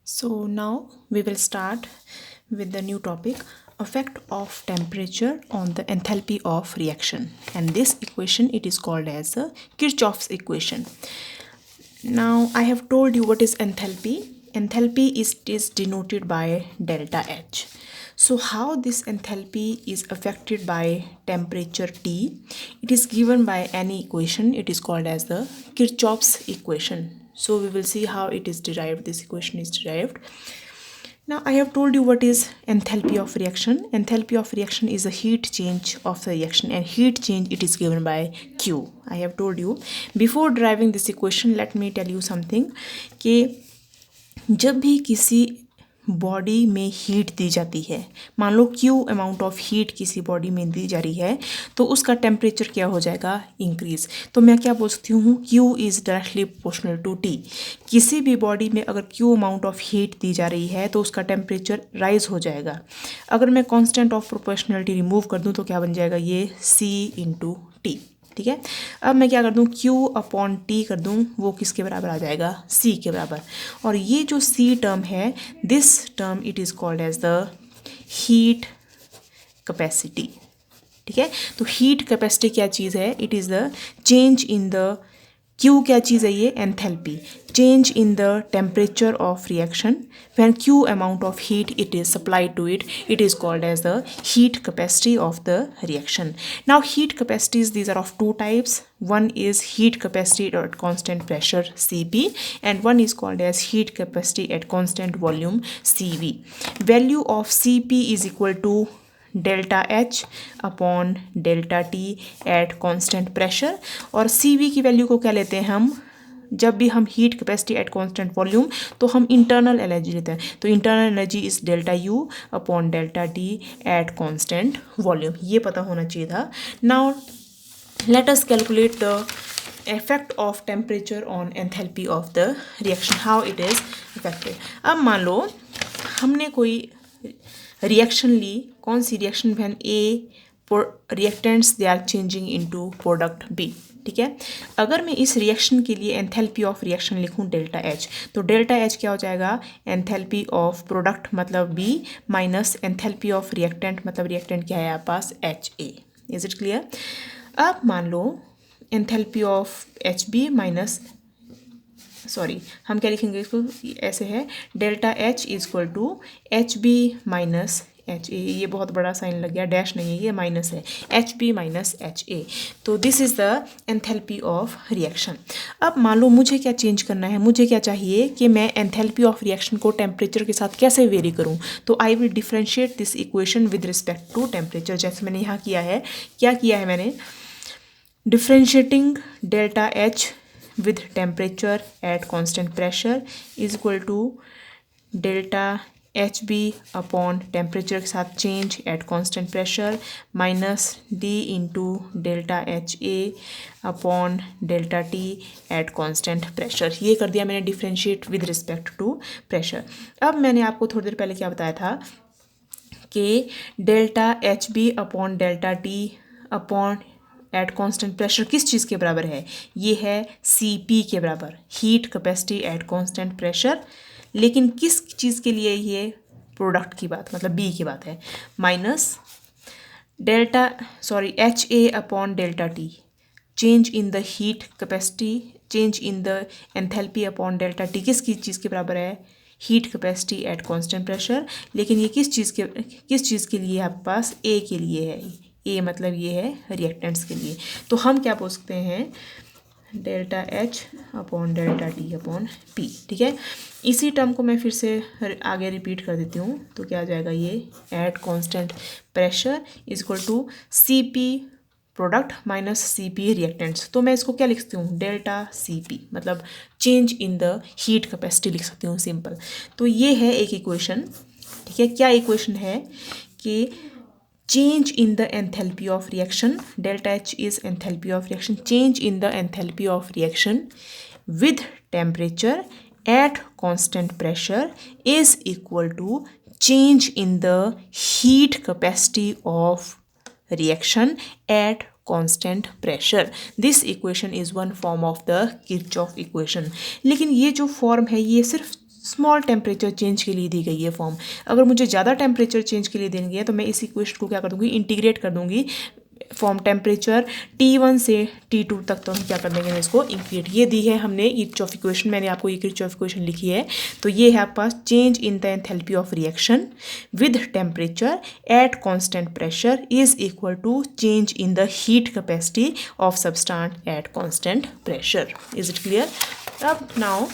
So now we will start with the new topic, effect of temperature on the enthalpy of reaction, and this equation it is called as the Kirchhoff's equation. Now I have told you what is enthalpy. Enthalpy is denoted by delta H. So how this enthalpy is affected by temperature T? It is given by any equation. It is called as the Kirchhoff's equation. So we will see how it is derived. This equation is derived. Now I have told you what is enthalpy of reaction. Enthalpy of reaction is the heat change of the reaction, and heat change it is given by Q. I have told you. Before deriving this equation, let me tell you something कि जब भी किसी body में heat दी जाती है, मान लो Q amount of heat किसी body में दी जा रही है, तो उसका टेम्परेचर क्या हो जाएगा? इंक्रीज. तो मैं क्या बोल सकती हूँ? Q is directly proportional to T. किसी भी बॉडी में अगर Q अमाउंट ऑफ हीट दी जा रही है तो उसका टेम्परेचर राइज हो जाएगा. अगर मैं कॉन्स्टेंट ऑफ प्रोपोर्शनलिटी रिमूव कर दूँ तो क्या बन जाएगा? ये C इंटू टी. ठीक है. अब मैं क्या कर दूँ? Q अपॉन T कर दूँ, वो किसके बराबर आ जाएगा? C के बराबर. और ये जो C टर्म है, this term it is called as the heat capacity. ठीक है. तो हीट कैपेसिटी क्या चीज़ है? It is the change in the Q क्या चीज़ है? ये enthalpy, change in the temperature of reaction when Q amount of heat it is supplied to it. It is called as the heat capacity of the reaction. Now heat capacities, these are of two types. One is heat capacity at constant pressure Cp, and one is called as heat capacity at constant volume Cv. Value of Cp is equal to delta H upon delta T at constant pressure. और CV की value को क्या लेते हैं हम? जब भी हम heat capacity eight constant volume, तो हम इंटरनल एनर्जी लेते हैं. तो internal energy is delta U upon delta T at constant volume. ये पता होना चाहिए था. Now let us calculate the effect of temperature on enthalpy of the reaction, how it is affected. अब मान लो हमने कोई रिएक्शन ली. कौन सी reaction? When A reactants they are changing into product B. ठीक है. अगर मैं इस रिएक्शन के लिए एंथैल्पी ऑफ रिएक्शन लिखूं डेल्टा H, तो डेल्टा H क्या हो जाएगा? एंथैल्पी ऑफ प्रोडक्ट मतलब B minus enthalpy of reactant मतलब रिएक्टेंट क्या है आपके पास? HA. Is it clear? अब मान लो enthalpy of HB minus, sorry हम क्या लिखेंगे इसको? ऐसे है, delta H is equal to HB minus HA. ये बहुत बड़ा साइन लग गया, डैश नहीं है, ये माइनस है. HB minus HA. तो this is the enthalpy of reaction. अब मान लो मुझे क्या चेंज करना है? मुझे क्या चाहिए कि मैं एंथैल्पी ऑफ रिएक्शन को टेम्परेचर के साथ कैसे वेरी करूँ. तो I will differentiate this equation with respect to temperature, जैसे मैंने यहाँ किया है. क्या किया है मैंने? Differentiating delta H with temperature at constant pressure is equal to delta HB upon temperature के साथ change at constant pressure minus D into delta HA upon delta T at constant pressure. ये कर दिया मैंने differentiate with respect to pressure. अब मैंने आपको थोड़ी देर पहले क्या बताया था कि delta HB upon delta T upon eight constant pressure किस चीज़ के बराबर है? ये है Cp के बराबर, heat capacity eight constant pressure. लेकिन किस चीज़ के लिए? ये प्रोडक्ट की बात मतलब B की बात है. Minus delta HA upon delta T, change in the heat capacity, change in the enthalpy upon delta T किस चीज़ के बराबर है? Heat capacity eight constant pressure. लेकिन ये किस चीज़ के लिए आपके पास? A के लिए है. A मतलब ये है रिएक्टेंट्स के लिए. तो हम क्या बोल सकते हैं? Delta H upon delta T upon P. ठीक है. इसी टर्म को मैं फिर से आगे रिपीट कर देती हूँ. तो क्या आ जाएगा? ये at constant pressure is equal to Cp product minus Cp reactants. तो मैं इसको क्या लिख सकती हूँ? डेल्टा Cp मतलब change in the heat capacity लिख सकती हूँ, सिंपल. तो ये है एक इक्वेशन. ठीक है. क्या इक्वेशन है कि change in the enthalpy of reaction, delta H is enthalpy of reaction, change in the enthalpy of reaction with temperature at constant pressure is equal to change in the heat capacity of reaction at constant pressure. This equation is one form of the Kirchhoff equation. लेकिन ये जो form है ये सिर्फ small temperature change के लिए दी गई है फॉर्म। अगर मुझे ज़्यादा टेम्परेचर चेंज के लिए देनी है तो मैं इस इक्वेशन को क्या कर दूँगी, इंटीग्रेट कर दूँगी फॉर्म टेम्परेचर T1 से T2 तक। तो हम क्या कर देंगे इसको इंक्रीट। ये दी है हमने किरचॉफ इक्वेशन, मैंने आपको ये किरचॉफ इक्वेशन लिखी है। तो ये है आपके पास change in the enthalpy of reaction with temperature at constant pressure is equal to change in the heat capacity of substance at constant pressure. Is it clear? अब now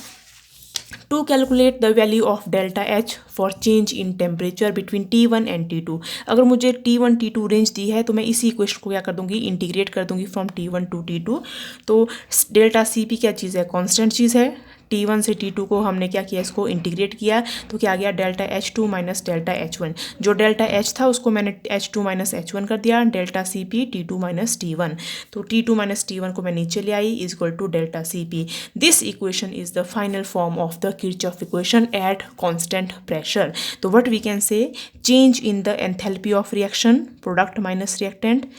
to calculate the value of delta H for change in temperature between T1 and T2। अगर मुझे T1 T2 range दी है तो मैं इसी equation को क्या कर दूंगी, इंटीग्रेट कर दूंगी फ्रॉम T1 टू T2। तो डेल्टा CP क्या चीज़ है, कांस्टेंट चीज़ है। T1 से T2 को हमने क्या किया, इसको इंटीग्रेट किया तो क्या आ गया, delta H2 minus delta H1। जो डेल्टा H था उसको मैंने H2 माइनस H1 कर दिया, delta CP T2 minus T1। तो T2 माइनस T1 को मैं नीचे ले आई, is equal to delta CP। This equation is the final form of the Kirchhoff equation at constant pressure. तो what we can say, change in the enthalpy of reaction product minus reactant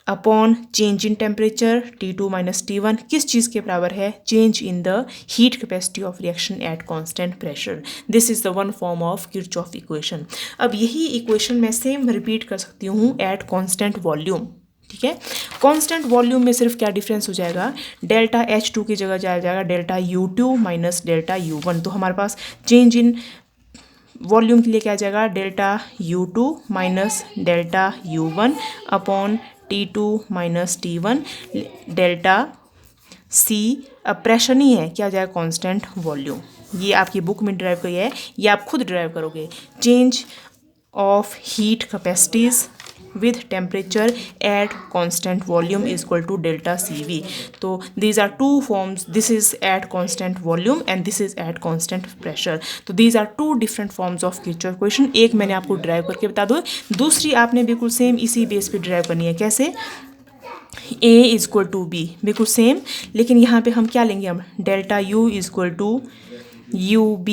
upon change in temperature T2 minus T1 किस चीज़ के बराबर है, change in the heat capacity of reaction at constant pressure. This is the one form of Kirchhoff equation. अब यही equation मैं same repeat कर सकती हूँ एट कांस्टेंट वॉल्यूम। ठीक है, कांस्टेंट वॉल्यूम में सिर्फ क्या डिफरेंस हो जाएगा, डेल्टा H2 की जगह जाएगा delta U2 minus delta U1। तो हमारे पास चेंज इन वॉल्यूम के लिए क्या जाएगा, delta U2 minus delta U1 upon T2 minus T1 delta C। अब प्रेशर नहीं है, क्या जाएगा, कांस्टेंट वॉल्यूम। ये आपकी बुक में ड्राइव करी है, ये आप खुद ड्राइव करोगे। Change of heat capacities with temperature at constant volume is equal to delta CV। तो these are two forms, this is at constant volume and this is at constant pressure। तो these are two different forms of Kirchhoff equation। एक मैंने आपको drive करके बता दूँ, दूसरी आपने बिल्कुल सेम इसी बेस पे ड्राइव करनी है। कैसे, A is equal to B, बिल्कुल सेम, लेकिन यहाँ पे हम क्या लेंगे, हम delta U is equal to UB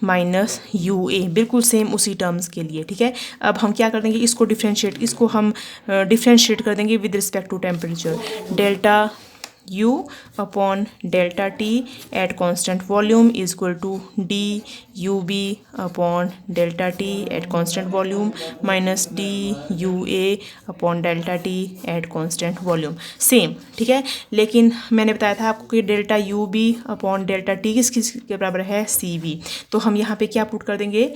minus UA, बिल्कुल सेम उसी टर्म्स के लिए। ठीक है, अब हम क्या कर देंगे, इसको डिफ्रेंशिएट, इसको हम डिफ्रेंशिएट कर देंगे with respect to temperature. Delta U upon delta T at constant volume is equal to DUB upon delta T at constant volume minus DUA upon delta T at constant volume. Same, ठीक है, लेकिन मैंने बताया था आपको कि delta UB upon delta T किस के बराबर है, CV। तो हम यहाँ पे क्या पुट कर देंगे,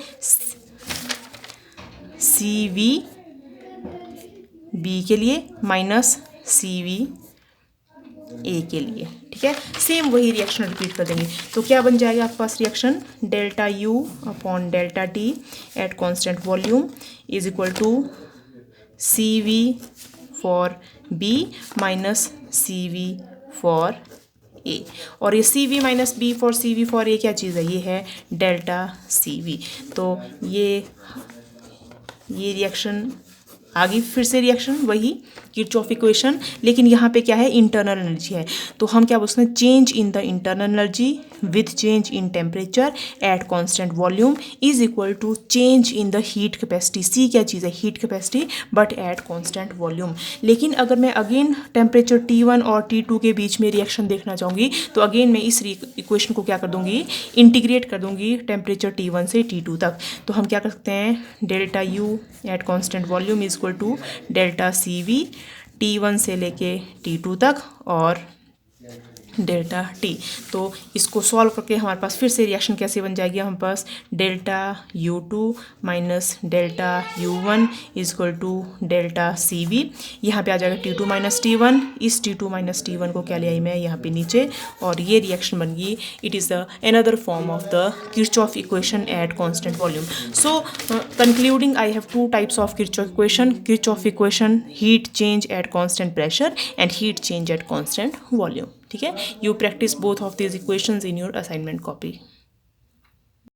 CV B के लिए माइनस CV A के लिए। ठीक है, सेम वही रिएक्शन रिपीट कर देंगे। तो क्या बन जाएगा आपके पास reaction, delta U upon delta T at constant volume is equal to CV for B minus CV for A। और ये CV minus B for CV for A क्या चीज़ है, ये है डेल्टा CV। तो ये रिएक्शन आ गई, फिर से रिएक्शन वही किरचॉफ इक्वेशन, लेकिन यहाँ पे क्या है, इंटरनल एनर्जी है। तो हम क्या बोलते हैं, change in the internal energy with change in temperature at constant volume is equal to change in the heat capacity. C क्या चीज़ है, heat capacity, but at constant volume. लेकिन अगर मैं अगेन टेम्परेचर T1 और T2 के बीच में reaction देखना चाहूँगी तो अगेन मैं इस इक्वेशन को क्या कर दूँगी, इंटीग्रेट कर दूँगी टेम्परेचर T1 से T2 तक। तो हम क्या कर सकते हैं, delta U at constant volume is equal to delta CV T1 से लेके T2 तक और डेल्टा T। तो इसको सॉल्व करके हमारे पास फिर से रिएक्शन कैसे बन जाएगी, हमारे पास delta U2 minus delta U1 is equal to delta CV। यहाँ पे आ जाएगा T2 माइनस T1, इस T2 माइनस T1 को क्या ले आई मैं यहाँ पे नीचे, और ये रिएक्शन बन गई। It is the another form of the Kirchhoff equation at constant volume. So concluding, I have two types of Kirchhoff equation, heat change at constant pressure and heat change at constant volume. ठीक है, you practice both of these equations in your assignment copy.